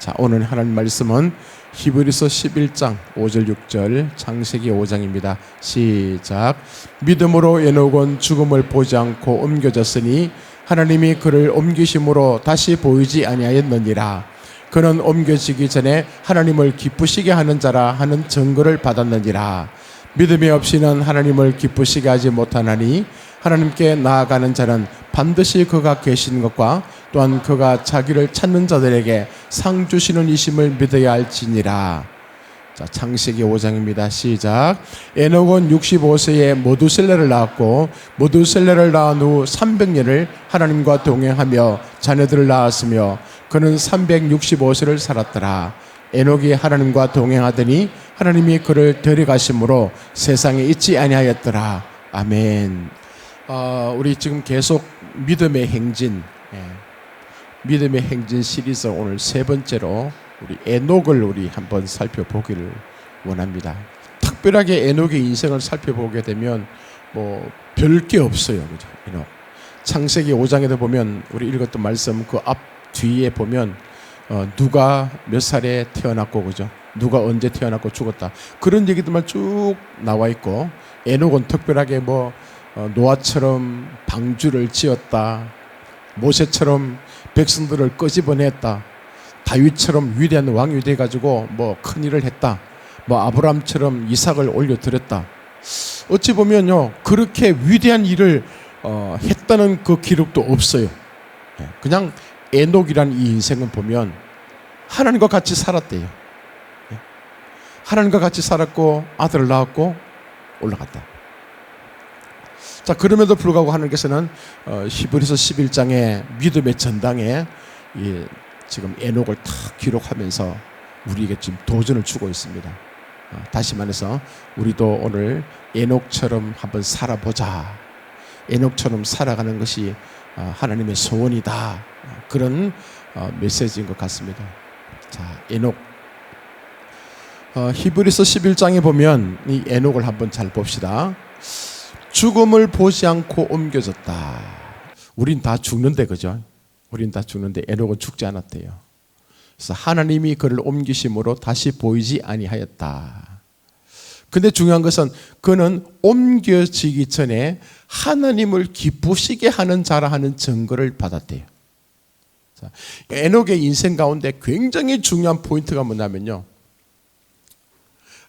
자, 오늘 하나님 말씀은 히브리서 11장 5절 6절 창세기 5장입니다. 시작. 믿음으로 에녹은 죽음을 보지 않고 옮겨졌으니 하나님이 그를 옮기심으로 다시 보이지 아니하였느니라. 그는 옮겨지기 전에 하나님을 기쁘시게 하는 자라 하는 증거를 받았느니라. 믿음이 없이는 하나님을 기쁘시게 하지 못하나니 하나님께 나아가는 자는 반드시 그가 계신 것과 또한 그가 자기를 찾는 자들에게 상 주시는 이심을 믿어야 할지니라. 자, 창세기 5장입니다. 시작. 에녹은 65세에 모두셀레를 낳았고 모두셀레를 낳은 후 300년을 하나님과 동행하며 자녀들을 낳았으며 그는 365세를 살았더라. 에녹이 하나님과 동행하더니 하나님이 그를 데려가심으로 세상에 있지 아니하였더라. 아멘. 우리 지금 계속 믿음의 행진, 믿음의 행진 시리즈 오늘 세 번째로 우리 에녹을 우리 한번 살펴보기를 원합니다. 특별하게 에녹의 인생을 살펴보게 되면 뭐 별 게 없어요, 그죠? 에녹. 창세기 5장에도 보면 우리 읽었던 말씀 그 앞 뒤에 보면 누가 몇 살에 태어났고, 그죠? 누가 언제 태어났고 죽었다, 그런 얘기들만 쭉 나와 있고, 에녹은 특별하게 뭐 노아처럼 방주를 지었다, 모세처럼 백성들을 끄집어냈다, 다윗처럼 위대한 왕이 돼가지고 뭐 큰일을 했다, 뭐 아브라함처럼 이삭을 올려드렸다. 어찌 보면요, 그렇게 위대한 일을 했다는 그 기록도 없어요. 그냥 에녹이라는 이 인생은 보면 하나님과 같이 살았대요. 하나님과 같이 살았고 아들을 낳았고 올라갔다. 자, 그럼에도 불구하고 하나님께서는 히브리서 11장의 믿음의 전당에 지금 에녹을 탁 기록하면서 우리에게 지금 도전을 주고 있습니다. 다시 말해서 우리도 오늘 에녹처럼 한번 살아보자. 에녹처럼 살아가는 것이 하나님의 소원이다. 그런 메시지인 것 같습니다. 자, 에녹. 히브리서 11장에 보면 이 에녹을 한번 잘 봅시다. 죽음을 보지 않고 옮겨졌다. 우린 다 죽는데, 그죠? 우린 다 죽는데 에녹은 죽지 않았대요. 그래서 하나님이 그를 옮기심으로 다시 보이지 아니하였다. 근데 중요한 것은 그는 옮겨지기 전에 하나님을 기쁘시게 하는 자라 하는 증거를 받았대요. 자, 에녹의 인생 가운데 굉장히 중요한 포인트가 뭐냐면요,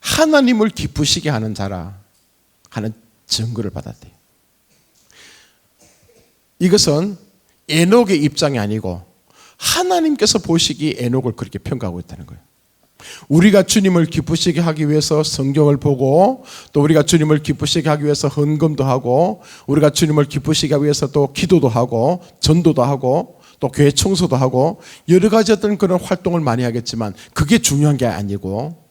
하나님을 기쁘시게 하는 자라 하는 증거를 받았대요. 이것은 에녹의 입장이 아니고 하나님께서 보시기에 에녹을 그렇게 평가하고 있다는 거예요. 우리가 주님을 기쁘시게 하기 위해서 성경을 보고, 또 우리가 주님을 기쁘시게 하기 위해서 헌금도 하고, 우리가 주님을 기쁘시게 하기 위해서 또 기도도 하고 전도도 하고 또 교회 청소도 하고 여러 가지 어떤 그런 활동을 많이 하겠지만 그게 중요한 게 아니고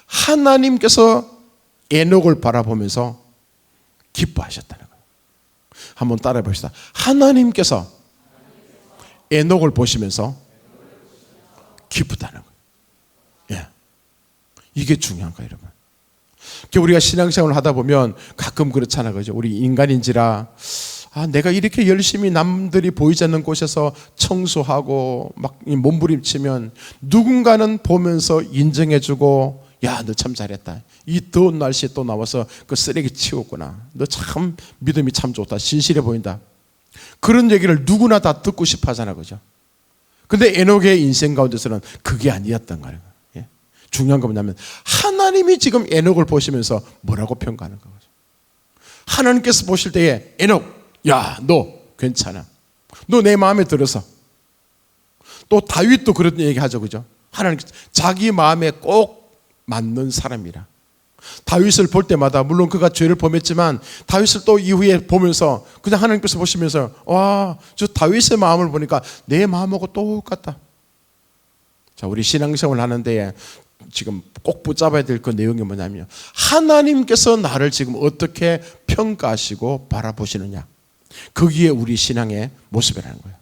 하나님께서 에녹을 바라보면서 기뻐하셨다는 거예요. 한번 따라해 봅시다. 하나님께서 에녹을 보시면서 기쁘다는 거예요. 예. 이게 중요한 거예요, 여러분. 우리가 신앙생활을 하다 보면 가끔 그렇잖아, 그죠? 우리 인간인지라 내가 이렇게 열심히 남들이 보이지 않는 곳에서 청소하고 막 몸부림치면 누군가는 보면서 인정해주고, 야, 너 참 잘했다. 이 더운 날씨에 또 나와서 그 쓰레기 치웠구나. 너 참 믿음이 참 좋다. 신실해 보인다. 그런 얘기를 누구나 다 듣고 싶어 하잖아, 그죠? 근데 에녹의 인생 가운데서는 그게 아니었던 거예요. 예? 중요한 건 뭐냐면 하나님이 지금 에녹을 보시면서 뭐라고 평가하는 거죠? 하나님께서 보실 때에 에녹, 야, 너 괜찮아. 너 내 마음에 들어서. 또 다윗도 그런 얘기 하죠, 그죠? 하나님께서 자기 마음에 꼭 맞는 사람이라. 다윗을 볼 때마다 물론 그가 죄를 범했지만 다윗을 또 이후에 보면서 그냥 하나님께서 보시면서 와, 저 다윗의 마음을 보니까 내 마음하고 똑같다. 자, 우리 신앙생활 하는데 지금 꼭 붙잡아야 될 그 내용이 뭐냐면 하나님께서 나를 지금 어떻게 평가하시고 바라보시느냐. 거기에 우리 신앙의 모습이라는 거예요.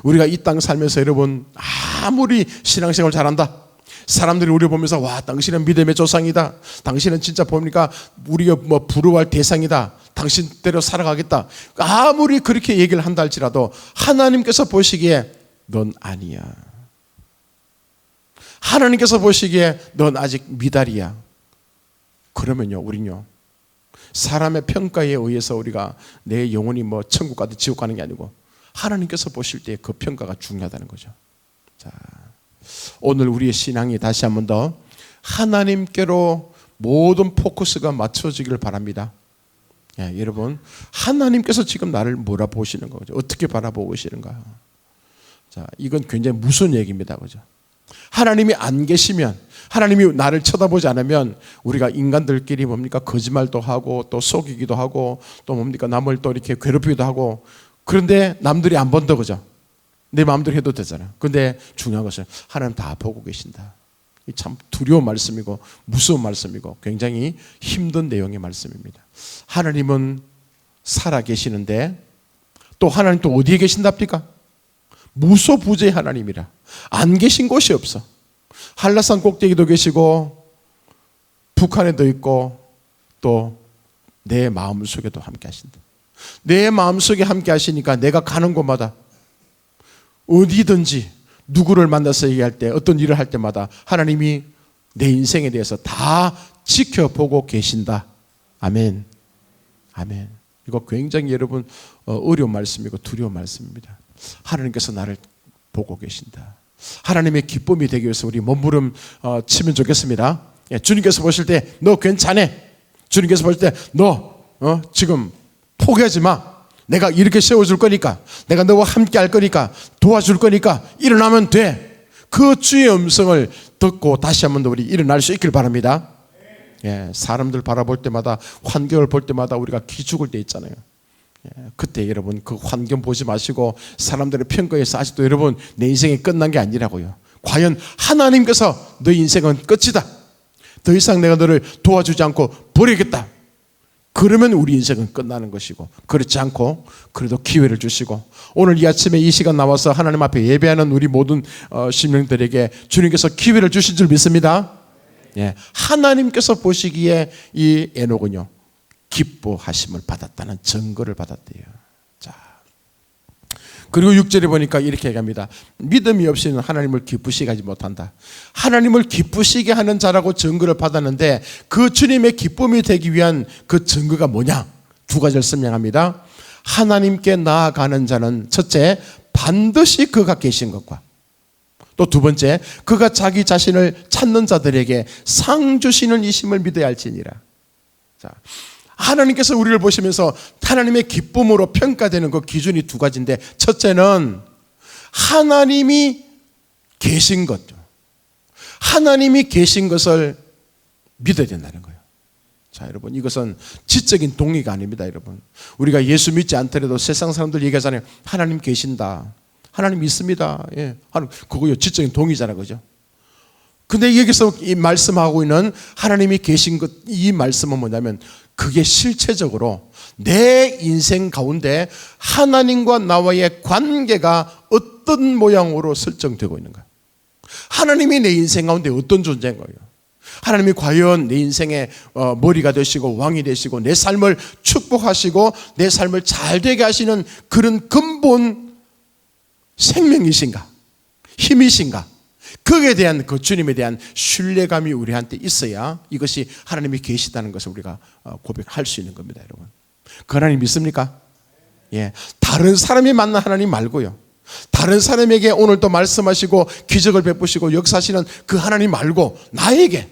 우리가 이 땅 살면서 여러분 아무리 신앙생활 잘한다, 사람들이 우리 보면서 와, 당신은 믿음의 조상이다, 당신은 진짜 보니까 우리가 뭐 부러워할 대상이다, 당신대로 살아가겠다, 아무리 그렇게 얘기를 한다 할지라도 하나님께서 보시기에 넌 아니야. 하나님께서 보시기에 넌 아직 미달이야. 그러면요, 우리는요, 사람의 평가에 의해서 우리가 내 영혼이 뭐 천국 가든 지옥 가는 게 아니고 하나님께서 보실 때 그 평가가 중요하다는 거죠. 자, 오늘 우리의 신앙이 다시 한 번 더 하나님께로 모든 포커스가 맞춰지기를 바랍니다. 예, 여러분, 하나님께서 지금 나를 뭐라 보시는 거죠? 어떻게 바라보고 계시는가? 자, 이건 굉장히 무서운 얘기입니다. 그죠? 하나님이 안 계시면, 하나님이 나를 쳐다보지 않으면 우리가 인간들끼리 뭡니까? 거짓말도 하고 또 속이기도 하고 또 뭡니까? 남을 또 이렇게 괴롭히기도 하고, 그런데 남들이 안 본다. 그죠? 내 마음대로 해도 되잖아요. 근데 중요한 것은 하나님 다 보고 계신다. 참 두려운 말씀이고 무서운 말씀이고 굉장히 힘든 내용의 말씀입니다. 하나님은 살아 계시는데 또 하나님 또 어디에 계신답니까? 무소부재의 하나님이라. 안 계신 곳이 없어. 한라산 꼭대기도 계시고 북한에도 있고 또 내 마음속에도 함께 하신다. 내 마음속에 함께 하시니까 내가 가는 곳마다 어디든지 누구를 만나서 얘기할 때 어떤 일을 할 때마다 하나님이 내 인생에 대해서 다 지켜보고 계신다. 아멘. 아멘. 이거 굉장히 여러분 어려운 말씀이고 두려운 말씀입니다. 하나님께서 나를 보고 계신다. 하나님의 기쁨이 되기 위해서 우리 몸부림 치면 좋겠습니다. 예, 주님께서 보실 때 너 괜찮아. 주님께서 보실 때 너 지금 포기하지 마. 내가 이렇게 세워줄 거니까, 내가 너와 함께 할 거니까, 도와줄 거니까 일어나면 돼. 그 주의 음성을 듣고 다시 한번 더 우리 일어날 수 있길 바랍니다. 예, 사람들 바라볼 때마다, 환경을 볼 때마다 우리가 기죽을 때 있잖아요. 예, 그때 여러분 그 환경 보지 마시고 사람들의 평가에서 아직도 여러분 내 인생이 끝난 게 아니라고요. 과연 하나님께서 너의 인생은 끝이다. 더 이상 내가 너를 도와주지 않고 버리겠다. 그러면 우리 인생은 끝나는 것이고, 그렇지 않고 그래도 기회를 주시고, 오늘 이 아침에 이 시간 나와서 하나님 앞에 예배하는 우리 모든 심령들에게 주님께서 기회를 주신 줄 믿습니다. 예, 하나님께서 보시기에 이 에녹은요 기뻐하심을 받았다는 증거를 받았대요. 자, 그리고 6절에 보니까 이렇게 얘기합니다. 믿음이 없이는 하나님을 기쁘시게 하지 못한다. 하나님을 기쁘시게 하는 자라고 증거를 받았는데 그 주님의 기쁨이 되기 위한 그 증거가 뭐냐? 두 가지를 설명합니다. 하나님께 나아가는 자는 첫째, 반드시 그가 계신 것과 또 두 번째, 그가 자기 자신을 찾는 자들에게 상 주시는 이심을 믿어야 할지니라. 자, 하나님께서 우리를 보시면서 하나님의 기쁨으로 평가되는 그 기준이 두 가지인데, 첫째는 하나님이 계신 것, 하나님이 계신 것을 믿어야 된다는 거예요. 자, 여러분, 이것은 지적인 동의가 아닙니다. 여러분, 우리가 예수 믿지 않더라도 세상 사람들 얘기하잖아요. 하나님 계신다, 하나님 있습니다. 예, 그거요 지적인 동의잖아요, 그죠? 근데 여기서 이 말씀하고 있는 하나님이 계신 것, 이 말씀은 뭐냐면 그게 실체적으로 내 인생 가운데 하나님과 나와의 관계가 어떤 모양으로 설정되고 있는 거야. 하나님이 내 인생 가운데 어떤 존재인 거예요. 하나님이 과연 내 인생의 머리가 되시고 왕이 되시고 내 삶을 축복하시고 내 삶을 잘 되게 하시는 그런 근본 생명이신가, 힘이신가, 거기에 대한 그 주님에 대한 신뢰감이 우리한테 있어야 이것이 하나님이 계시다는 것을 우리가 고백할 수 있는 겁니다. 여러분, 그 하나님 믿습니까? 예, 다른 사람이 만난 하나님 말고요, 다른 사람에게 오늘도 말씀하시고 기적을 베푸시고 역사하시는 그 하나님 말고 나에게,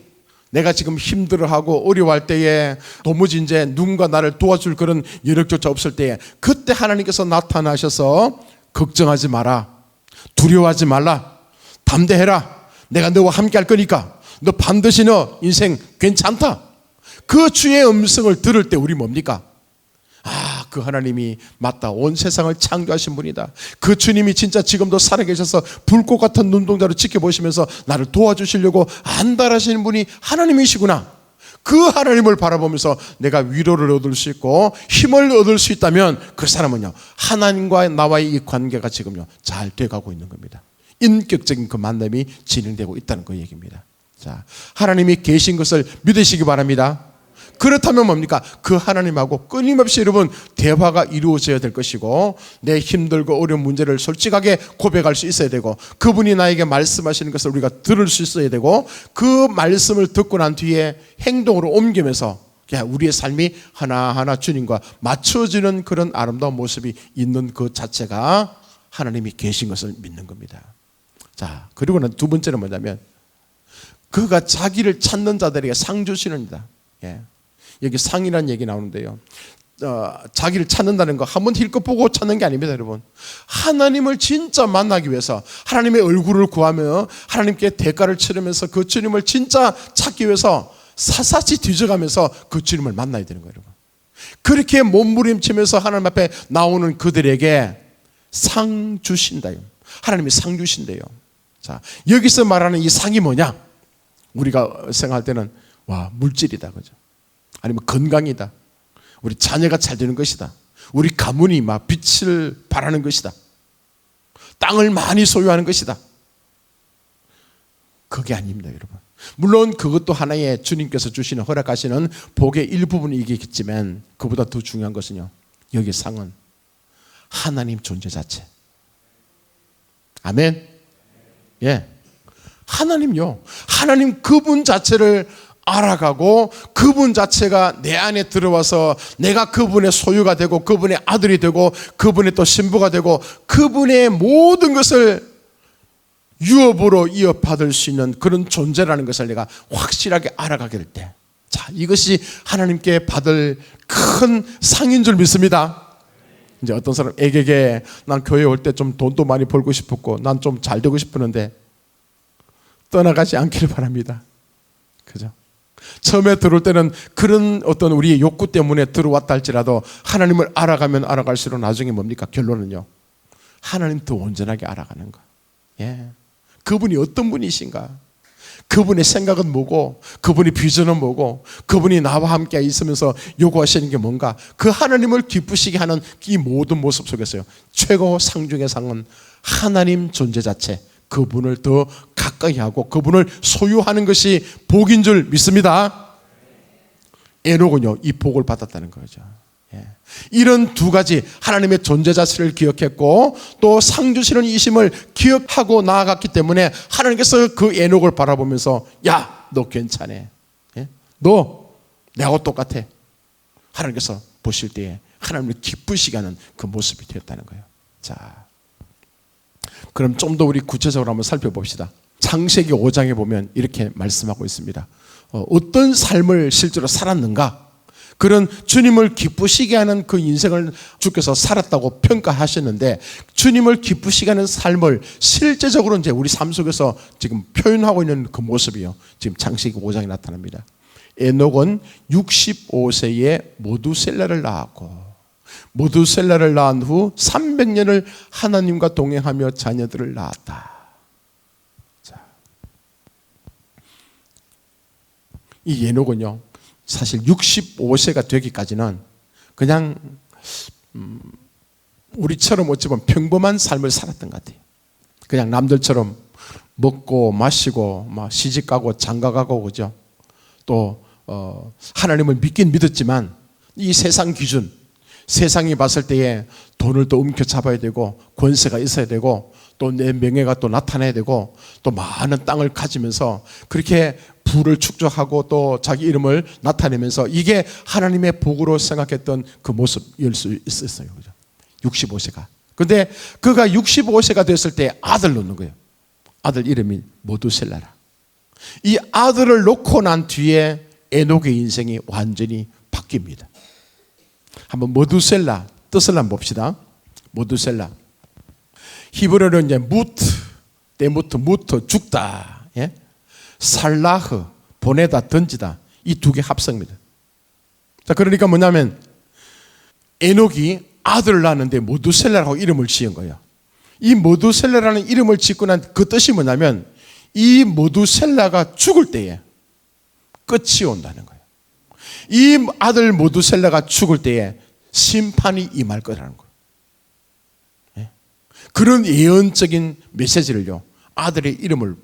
내가 지금 힘들어하고 어려워할 때에 도무지 이제 누군가 나를 도와줄 그런 여력조차 없을 때에 그때 하나님께서 나타나셔서 걱정하지 마라, 두려워하지 말라, 담대해라, 내가 너와 함께 할 거니까 너 반드시 너 인생 괜찮다. 그 주의 음성을 들을 때 우리 뭡니까? 아, 그 하나님이 맞다, 온 세상을 창조하신 분이다. 그 주님이 진짜 지금도 살아계셔서 불꽃 같은 눈동자로 지켜보시면서 나를 도와주시려고 안달하시는 분이 하나님이시구나. 그 하나님을 바라보면서 내가 위로를 얻을 수 있고 힘을 얻을 수 있다면 그 사람은요 하나님과 나와의 이 관계가 지금요 잘 돼가고 있는 겁니다. 인격적인 그 만남이 진행되고 있다는 그 얘기입니다. 자, 하나님이 계신 것을 믿으시기 바랍니다. 그렇다면 뭡니까? 그 하나님하고 끊임없이 여러분 대화가 이루어져야 될 것이고, 내 힘들고 어려운 문제를 솔직하게 고백할 수 있어야 되고, 그분이 나에게 말씀하시는 것을 우리가 들을 수 있어야 되고, 그 말씀을 듣고 난 뒤에 행동으로 옮기면서 우리의 삶이 하나하나 주님과 맞춰지는 그런 아름다운 모습이 있는 그 자체가 하나님이 계신 것을 믿는 겁니다. 자, 그리고는 두 번째는 뭐냐면, 그가 자기를 찾는 자들에게 상 주시는 이다. 여기 상이라는 얘기 나오는데요, 자기를 찾는다는 거 한번 힐끗 보고 찾는 게 아닙니다, 여러분. 하나님을 진짜 만나기 위해서, 하나님의 얼굴을 구하며 하나님께 대가를 치르면서 그 주님을 진짜 찾기 위해서 사사치 뒤져가면서 그 주님을 만나야 되는 거예요, 여러분. 그렇게 몸부림치면서 하나님 앞에 나오는 그들에게 상 주신다요. 하나님이 상 주신대요. 자, 여기서 말하는 이 상이 뭐냐? 우리가 생각할 때는 물질이다, 그죠? 아니면 건강이다, 우리 자녀가 잘 되는 것이다, 우리 가문이 막 빛을 발하는 것이다, 땅을 많이 소유하는 것이다. 그게 아닙니다, 여러분. 물론 그것도 하나의 주님께서 주시는, 허락하시는 복의 일부분이겠지만, 그보다 더 중요한 것은요, 여기 상은 하나님 존재 자체. 아멘. 하나님요, 하나님 그분 자체를 알아가고, 그분 자체가 내 안에 들어와서 내가 그분의 소유가 되고, 그분의 아들이 되고, 그분의 또 신부가 되고, 그분의 모든 것을 유업으로 이어받을 수 있는 그런 존재라는 것을 내가 확실하게 알아가게 될 때, 자, 이것이 하나님께 받을 큰 상인 줄 믿습니다. 이제 어떤 사람, 애게게 난 교회 올 때 좀 돈도 많이 벌고 싶었고, 난 좀 잘 되고 싶었는데, 떠나가지 않기를 바랍니다. 그죠? 처음에 들어올 때는 그런 어떤 우리의 욕구 때문에 들어왔다 할지라도, 하나님을 알아가면 알아갈수록 나중에 뭡니까? 결론은요, 하나님 더 온전하게 알아가는 거. 그분이 어떤 분이신가? 그분의 생각은 뭐고, 그분의 비전은 뭐고, 그분이 나와 함께 있으면서 요구하시는 게 뭔가, 그 하나님을 기쁘시게 하는 이 모든 모습 속에서요, 최고 상 중의 상은 하나님 존재 자체, 그분을 더 가까이 하고 그분을 소유하는 것이 복인 줄 믿습니다. 에녹은요, 이 복을 받았다는 거죠. 이런 두 가지, 하나님의 존재 자체를 기억했고 또 상 주시는 이심을 기억하고 나아갔기 때문에 하나님께서 그 에녹을 바라보면서, 야, 너 괜찮아, 너 내하고 똑같아. 하나님께서 보실 때에 하나님을 기쁘시게 하는 그 모습이 되었다는 거예요. 자, 그럼 좀 더 우리 구체적으로 한번 살펴봅시다. 창세기 5장에 보면 이렇게 말씀하고 있습니다. 어떤 삶을 실제로 살았는가? 그런 주님을 기쁘시게 하는 그 인생을 주께서 살았다고 평가하셨는데, 주님을 기쁘시게 하는 삶을 실제적으로 이제 우리 삶 속에서 지금 표현하고 있는 그 모습이요, 지금 창세기 5장에 나타납니다. 에녹은 65세에 모두셀라를 낳았고, 모두셀라를 낳은 후 300년을 하나님과 동행하며 자녀들을 낳았다. 자, 이 에녹은요, 사실 65세가 되기까지는 그냥 우리처럼 어찌 보면 평범한 삶을 살았던 것 같아요. 그냥 남들처럼 먹고 마시고 막 시집가고 장가가고, 그죠? 또 하나님을 믿긴 믿었지만 이 세상 기준, 세상이 봤을 때에 돈을 또 움켜잡아야 되고 권세가 있어야 되고 또 내 명예가 또 나타나야 되고 또 많은 땅을 가지면서 그렇게 부를 축적하고 또 자기 이름을 나타내면서, 이게 하나님의 복으로 생각했던 그 모습일 수 있었어요. 그죠? 65세가. 근데 그가 65세가 됐을 때 아들 놓는 거예요. 아들 이름이 모두셀라라. 이 아들을 놓고 난 뒤에 에녹의 인생이 완전히 바뀝니다. 한번 모두셀라 뜻을 한번 봅시다. 모두셀라, 히브리어로 이제 무트 죽다, 살라흐 보내다 던지다, 이 두 개 합성입니다. 자, 그러니까 뭐냐면 에녹이 아들을 낳았는데 모두셀라라고 이름을 지은 거예요. 이 모두셀라라는 이름을 짓고 난 그 뜻이 뭐냐면, 이 모두셀라가 죽을 때에 끝이 온다는 거예요. 이 아들 모두셀라가 죽을 때에 심판이 임할 거라는 거예요. 그런 예언적인 메시지를요, 아들의 이름을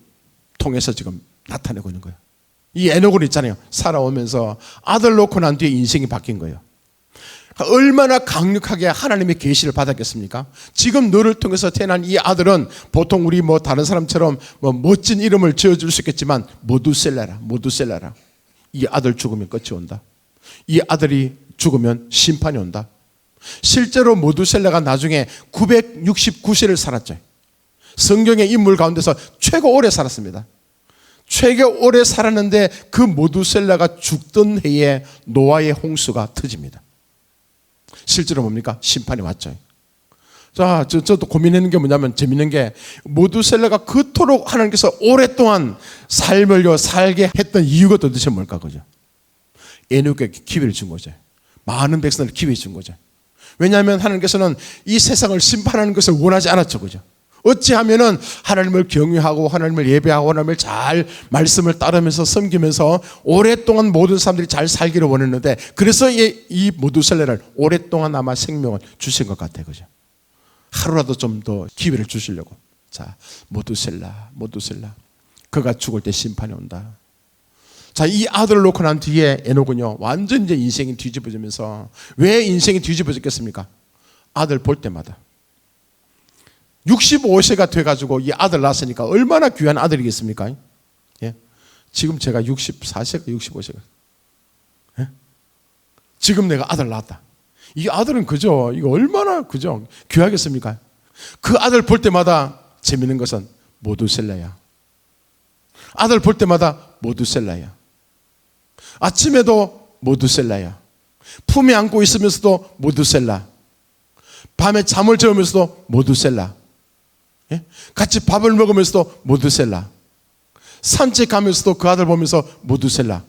통해서 지금 나타내고 있는 거예요. 이 에녹은 있잖아요. 살아오면서 아들 놓고 난 뒤에 인생이 바뀐 거예요. 얼마나 강력하게 하나님의 계시를 받았겠습니까? 지금 너를 통해서 태어난 이 아들은 보통 우리 다른 사람처럼 멋진 이름을 지어줄 수 있겠지만 모두셀라라. 이 아들 죽으면 끝이 온다. 이 아들이 죽으면 심판이 온다. 실제로 모두셀라가 나중에 969세를 살았죠. 성경의 인물 가운데서 최고 오래 살았습니다. 최고 오래 살았는데 그 모두셀라가 죽던 해에 노아의 홍수가 터집니다. 실제로 뭡니까? 심판이 왔죠. 자, 저도 고민하는 게 뭐냐면 재밌는 게 모두셀라가 그토록 하나님께서 오랫동안 삶을 살게 했던 이유가 도대체 뭘까? 그죠? 에녹에게 기회를 준 거죠. 많은 백성을 기회를 준 거죠. 왜냐하면 하나님께서는 이 세상을 심판하는 것을 원하지 않았죠. 그죠? 어찌하면은 하나님을 경외하고 하나님을 예배하고 하나님을 잘 말씀을 따르면서 섬기면서 오랫동안 모든 사람들이 잘 살기를 원했는데 그래서 이 모두셀라를 오랫동안 아마 생명을 주신 것 같아요. 그죠? 하루라도 좀 더 기회를 주시려고. 자, 모두셀라. 그가 죽을 때 심판이 온다. 자, 이 아들을 놓고 난 뒤에 에녹은요, 완전 이제 인생이 뒤집어지면서 왜 인생이 뒤집어졌겠습니까? 아들 볼 때마다. 65세가 돼가지고 이 아들 낳았으니까 얼마나 귀한 아들이겠습니까? 예? 지금 제가 64세가 65세가. 예? 지금 내가 아들 낳았다. 이 아들은 그죠? 이거 얼마나 그죠? 귀하겠습니까? 그 아들 볼 때마다 재밌는 것은 모두셀라야. 아들 볼 때마다 모두셀라야. 아침에도 모두셀라야. 품에 안고 있으면서도 모두셀라. 밤에 잠을 재우면서도 모두셀라. 예? 같이 밥을 먹으면서도 모두셀라. 산책하면서도 그 아들 보면서 모두셀라.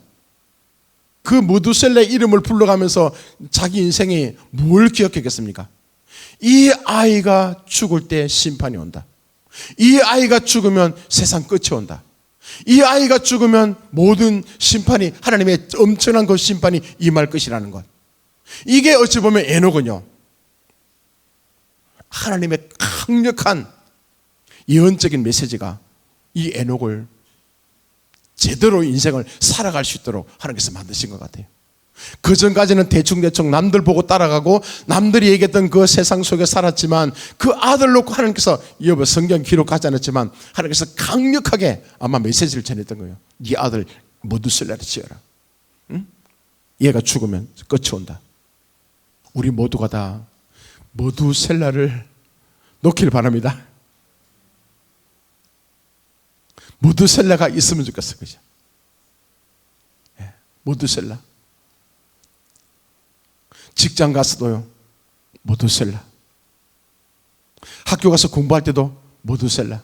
그 모두셀라의 이름을 불러가면서 자기 인생이 뭘 기억했겠습니까? 이 아이가 죽을 때 심판이 온다. 이 아이가 죽으면 세상 끝이 온다. 이 아이가 죽으면 모든 심판이, 하나님의 엄청난 그 심판이 임할 것이라는 것. 이게 어찌 보면 에녹은요, 하나님의 강력한 예언적인 메시지가 이 에녹을 제대로 인생을 살아갈 수 있도록 하나님께서 만드신 것 같아요. 그 전까지는 대충대충 남들 보고 따라가고 남들이 얘기했던 그 세상 속에 살았지만 그 아들 놓고 하나님께서 여보 성경 기록하지 않았지만 하나님께서 강력하게 아마 메시지를 전했던 거예요. 네 아들 모두셀라를 지어라. 응? 얘가 죽으면 끝이 온다. 우리 모두가 다 모두셀라를 놓기를 바랍니다. 모두셀라가 있으면 좋겠어. 그죠? 예, 모두셀라. 직장 가서도요, 모두셀라. 학교 가서 공부할 때도 모두셀라.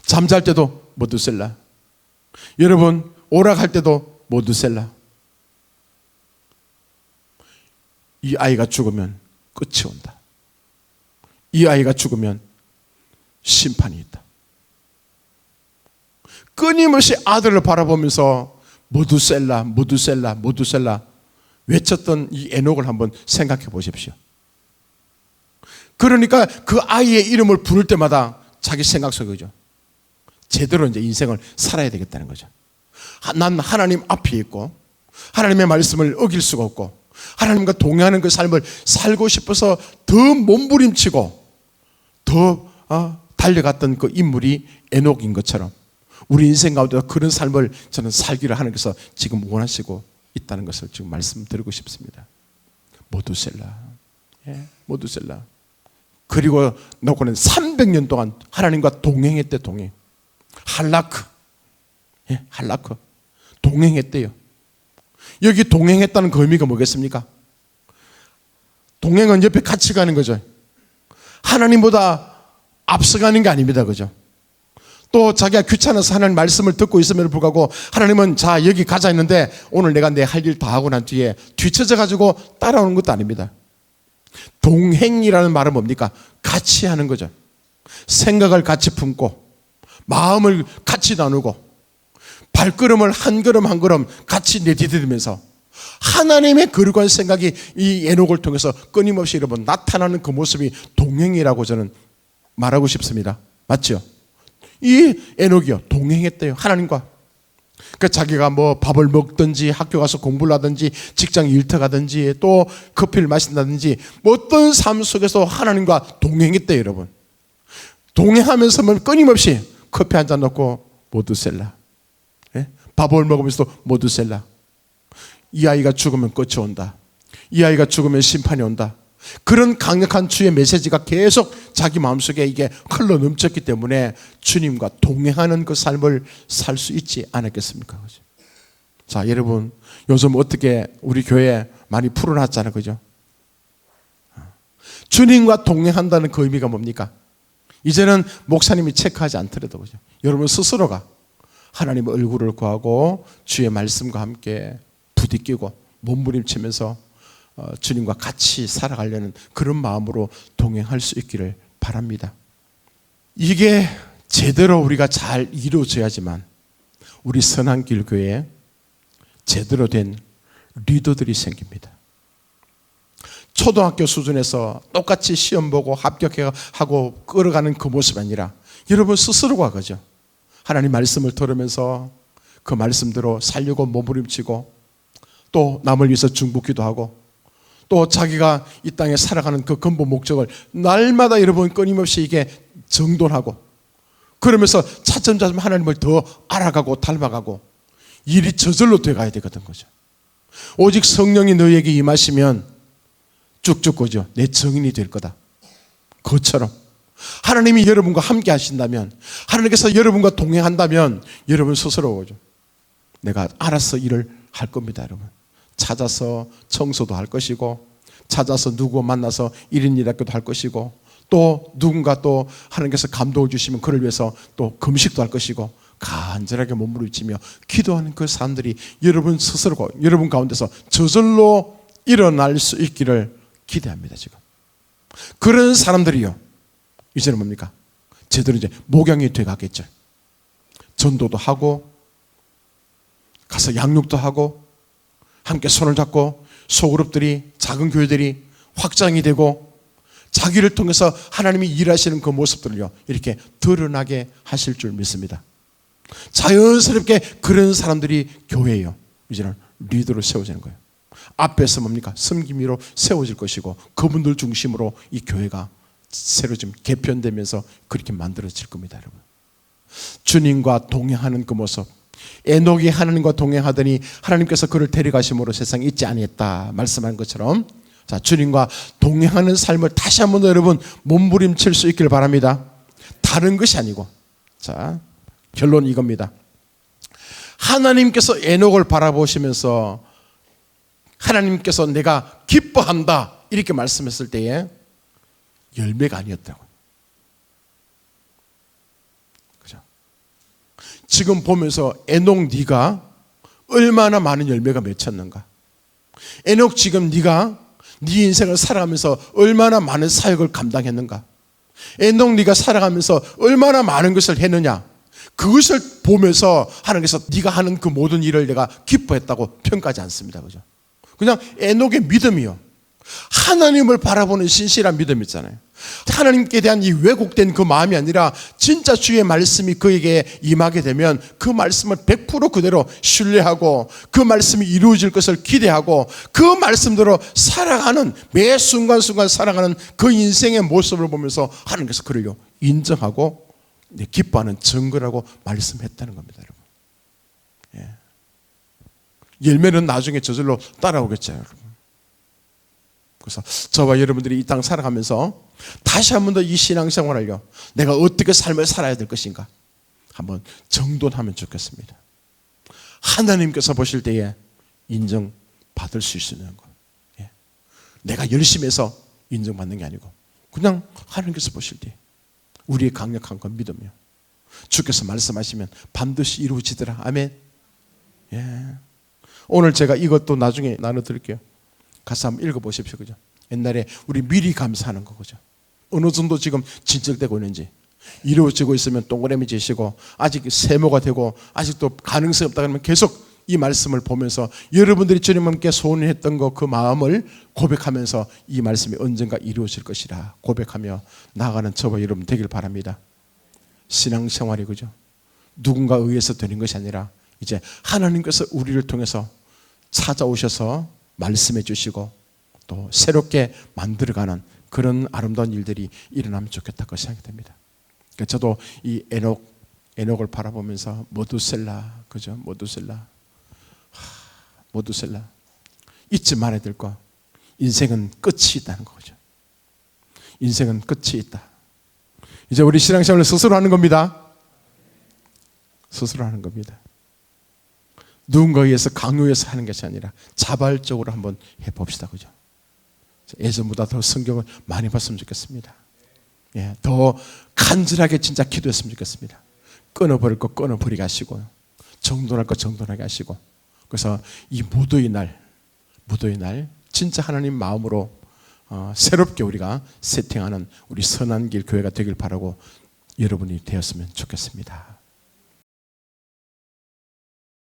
잠잘 때도 모두셀라. 여러분, 오락할 때도 모두셀라. 이 아이가 죽으면 끝이 온다. 이 아이가 죽으면 심판이 있다. 끊임없이 아들을 바라보면서 모두셀라 외쳤던 이 에녹을 한번 생각해 보십시오. 그러니까 그 아이의 이름을 부를 때마다 자기 생각 속이죠. 제대로 이제 인생을 살아야 되겠다는 거죠. 난 하나님 앞에 있고 하나님의 말씀을 어길 수가 없고 하나님과 동행하는 그 삶을 살고 싶어서 더 몸부림치고 더 달려갔던 그 인물이 에녹인 것처럼 우리 인생 가운데 그런 삶을 저는 살기를 하나님께서 지금 원하시고 있다는 것을 지금 말씀드리고 싶습니다. 모두셀라. 예, 모두셀라. 그리고 놓고는 300년 동안 하나님과 동행했대. 동행. 할라크. 예, 할라크. 동행했대요. 여기 동행했다는 그 의미가 뭐겠습니까? 동행은 옆에 같이 가는 거죠. 하나님보다 앞서가는 게 아닙니다. 그죠? 또 자기가 귀찮아서 하나님 말씀을 듣고 있음에도 불구하고 하나님은 자 여기 가자 했는데 오늘 내가 내 할 일 다 하고 난 뒤에 뒤쳐져 가지고 따라오는 것도 아닙니다. 동행이라는 말은 뭡니까? 같이 하는 거죠. 생각을 같이 품고 마음을 같이 나누고 발걸음을 한 걸음 한 걸음 같이 내디디면서 하나님의 거룩한 생각이 이 에녹을 통해서 끊임없이 여러분 나타나는 그 모습이 동행이라고 저는 말하고 싶습니다. 맞죠? 이 에녹이요 동행했대요. 하나님과 그 자기가 뭐 밥을 먹든지 학교 가서 공부를 하든지 직장 일터 가든지 또 커피를 마신다든지 뭐 어떤 삶 속에서 하나님과 동행했대요, 여러분. 동행하면서 끊임없이 커피 한 잔 넣고 모두셀라, 예? 밥을 먹으면서도 모두셀라. 이 아이가 죽으면 끝이 온다. 이 아이가 죽으면 심판이 온다. 그런 강력한 주의 메시지가 계속 자기 마음속에 이게 흘러 넘쳤기 때문에 주님과 동행하는 그 삶을 살 수 있지 않았겠습니까? 그죠? 자, 여러분, 요즘 어떻게 우리 교회 많이 풀어놨잖아요, 그죠? 주님과 동행한다는 그 의미가 뭡니까? 이제는 목사님이 체크하지 않더라도, 그죠? 여러분 스스로가 하나님의 얼굴을 구하고 주의 말씀과 함께 부딪히고 몸부림치면서 주님과 같이 살아가려는 그런 마음으로 동행할 수 있기를 바랍니다. 이게 제대로 우리가 잘 이루어져야지만 우리 선한길 교회에 제대로 된 리더들이 생깁니다. 초등학교 수준에서 똑같이 시험 보고 합격하고 끌어가는 그 모습이 아니라 여러분 스스로가 그죠? 하나님 말씀을 들으면서 그 말씀대로 살려고 몸부림치고 또 남을 위해서 중보기도 하고 또 자기가 이 땅에 살아가는 그 근본 목적을 날마다 여러분 끊임없이 이게 정돈하고 그러면서 차츰차츰 하나님을 더 알아가고 닮아가고 일이 저절로 돼가야 되거든 거죠. 오직 성령이 너희에게 임하시면 쭉쭉 거죠. 내 증인이 될 거다. 그것처럼 하나님이 여러분과 함께 하신다면, 하나님께서 여러분과 동행한다면 여러분 스스로 오죠. 내가 알아서 일을 할 겁니다, 여러분. 찾아서 청소도 할 것이고, 찾아서 누구 만나서 1인 1학교도 할 것이고, 또 누군가 또 하나님께서 감동을 주시면 그를 위해서 또 금식도 할 것이고, 간절하게 몸부림치며 기도하는 그 사람들이 여러분 스스로, 여러분 가운데서 저절로 일어날 수 있기를 기대합니다, 지금. 그런 사람들이요, 이제는 뭡니까? 제대로 이제 목양이 돼가겠죠. 전도도 하고, 가서 양육도 하고, 함께 손을 잡고 소그룹들이, 작은 교회들이 확장이 되고 자기를 통해서 하나님이 일하시는 그 모습들을요 이렇게 드러나게 하실 줄 믿습니다. 자연스럽게 그런 사람들이 교회예요. 이제는 리더로 세워지는 거예요. 앞에서 뭡니까? 섬김이로 세워질 것이고 그분들 중심으로 이 교회가 새로 좀 개편되면서 그렇게 만들어질 겁니다, 여러분. 주님과 동행하는 그 모습, 에녹이 하나님과 동행하더니 하나님께서 그를 데려가심으로 세상에 있지 아니했다 말씀한 것처럼, 자, 주님과 동행하는 삶을 다시 한번 여러분 몸부림칠 수 있기를 바랍니다. 다른 것이 아니고, 자, 결론은 이겁니다. 하나님께서 에녹을 바라보시면서 하나님께서 내가 기뻐한다 이렇게 말씀했을 때에 열매가 아니었다고. 지금 보면서 에녹 네가 얼마나 많은 열매가 맺혔는가? 에녹 지금 네가 네 인생을 살아가면서 얼마나 많은 사역을 감당했는가? 에녹 네가 살아가면서 얼마나 많은 것을 했느냐? 그것을 보면서 하나님께서 네가 하는 그 모든 일을 내가 기뻐했다고 평가하지 않습니다, 그죠? 그냥 에녹의 믿음이요, 하나님을 바라보는 신실한 믿음 있잖아요. 하나님께 대한 이 왜곡된 그 마음이 아니라 진짜 주의 말씀이 그에게 임하게 되면 그 말씀을 100% 그대로 신뢰하고 그 말씀이 이루어질 것을 기대하고 그 말씀대로 살아가는, 매 순간순간 살아가는 그 인생의 모습을 보면서 하나님께서 그를요 인정하고 기뻐하는 증거라고 말씀했다는 겁니다, 여러분. 예. 열매는 나중에 저절로 따라오겠죠, 여러분. 그래서 저와 여러분들이 이 땅 살아가면서 다시 한 번 더 이 신앙생활을요 내가 어떻게 삶을 살아야 될 것인가 한번 정돈하면 좋겠습니다. 하나님께서 보실 때에 인정받을 수 있는 것, 예. 내가 열심히 해서 인정받는 게 아니고 그냥 하나님께서 보실 때 우리의 강력한 건 믿음이요, 주께서 말씀하시면 반드시 이루어지더라. 아멘. 예. 오늘 제가 이것도 나중에 나눠드릴게요. 가서 한번 읽어보십시오, 그죠? 옛날에 우리 미리 감사하는 거, 그죠? 어느 정도 지금 진cel되고 있는지, 이루어지고 있으면 동그라미 지시고 아직 세모가 되고 아직도 가능성이 없다 그러면 계속 이 말씀을 보면서 여러분들이 주님께 소원했던 거 그 마음을 고백하면서 이 말씀이 언젠가 이루어질 것이라 고백하며 나아가는 저와 여러분 되길 바랍니다. 신앙생활이, 그죠? 누군가 의해서 되는 것이 아니라 이제 하나님께서 우리를 통해서 찾아오셔서 말씀해 주시고 또 새롭게 만들어가는 그런 아름다운 일들이 일어나면 좋겠다고 생각이 됩니다. 그러니까 저도 이 에녹을 바라보면서 모두셀라, 그죠? 모두셀라 잊지 말아야 될 거, 인생은 끝이 있다는 거죠. 인생은 끝이 있다. 이제 우리 신앙생활을 스스로 하는 겁니다. 스스로 하는 겁니다. 누군가에 의해서 강요해서 하는 것이 아니라 자발적으로 한번 해봅시다. 그죠? 예전보다 더 성경을 많이 봤으면 좋겠습니다. 예, 더 간절하게 진짜 기도했으면 좋겠습니다. 끊어버릴 거 끊어버리게 하시고, 정돈할 거 정돈하게 하시고, 그래서 이 무도의 날 진짜 하나님 마음으로 새롭게 우리가 세팅하는 우리 선한 길 교회가 되길 바라고 여러분이 되었으면 좋겠습니다.